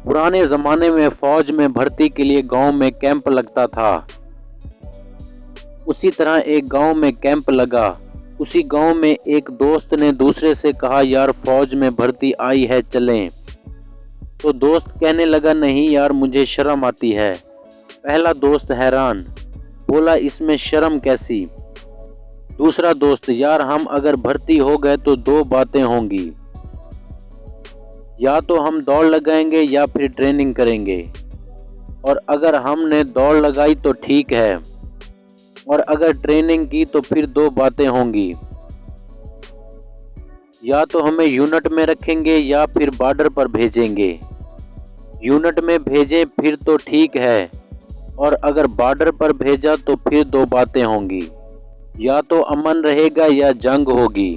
पुराने ज़माने में फ़ौज में भर्ती के लिए गांव में कैंप लगता था। उसी तरह एक गांव में कैंप लगा। उसी गांव में एक दोस्त ने दूसरे से कहा, यार फ़ौज में भर्ती आई है, चलें। तो दोस्त कहने लगा, नहीं यार मुझे शर्म आती है। पहला दोस्त हैरान, बोला इसमें शर्म कैसी। दूसरा दोस्त, यार हम अगर भर्ती हो गए तो दो बातें होंगी, या तो हम दौड़ लगाएंगे या फिर ट्रेनिंग करेंगे, और अगर हमने दौड़ लगाई तो ठीक है, और अगर ट्रेनिंग की तो फिर दो बातें होंगी, या तो हमें यूनिट में रखेंगे या फिर बॉर्डर पर भेजेंगे। यूनिट में भेजें फिर तो ठीक है, और अगर बॉर्डर पर भेजा तो फिर दो बातें होंगी, या तो अमन रहेगा या जंग होगी।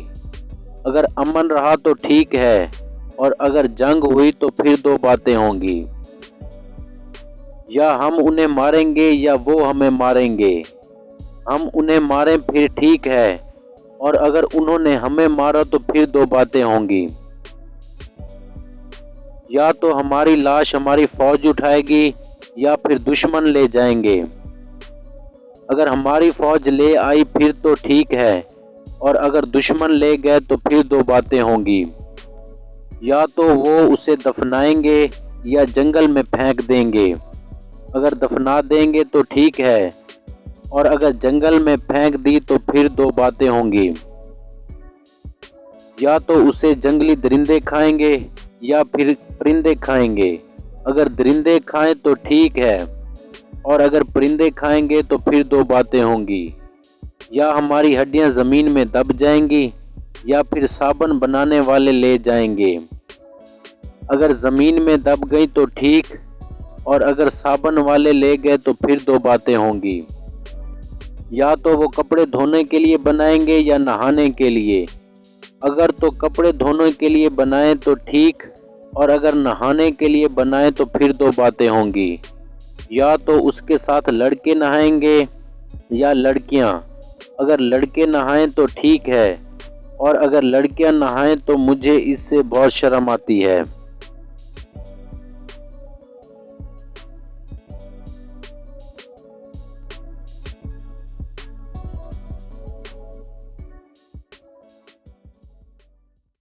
अगर अमन रहा तो ठीक है, और अगर जंग हुई तो फिर दो बातें होंगी, या हम उन्हें मारेंगे या वो हमें मारेंगे। हम उन्हें मारें फिर ठीक है, और अगर उन्होंने हमें मारा तो फिर दो बातें होंगी, या तो हमारी लाश हमारी फौज उठाएगी या फिर दुश्मन ले जाएंगे। अगर हमारी फौज ले आई फिर तो ठीक है, और अगर दुश्मन ले गए तो फिर दो बातें होंगी, या तो वो उसे दफनाएंगे या जंगल में फेंक देंगे। अगर दफना देंगे तो ठीक है, और अगर जंगल में फेंक दी तो फिर दो बातें होंगी, या तो उसे जंगली दरिंदे खाएंगे या फिर परिंदे खाएंगे। अगर दरिंदे खाएं तो ठीक है, और अगर परिंदे खाएंगे तो फिर दो बातें होंगी, या हमारी हड्डियां ज़मीन में दब जाएंगी या फिर साबुन बनाने वाले ले जाएंगे। अगर ज़मीन में दब गई तो ठीक, और अगर साबुन वाले ले गए तो फिर दो बातें होंगी, या तो वो कपड़े धोने के लिए बनाएंगे या नहाने के लिए। अगर तो कपड़े धोने के लिए बनाएं तो ठीक, और अगर नहाने के लिए बनाएं तो फिर दो बातें होंगी, या तो उसके साथ लड़के नहाएंगे या लड़कियां। अगर लड़के नहाएं तो ठीक है, और अगर लड़कियां नहाएं तो मुझे इससे बहुत शर्म आती है।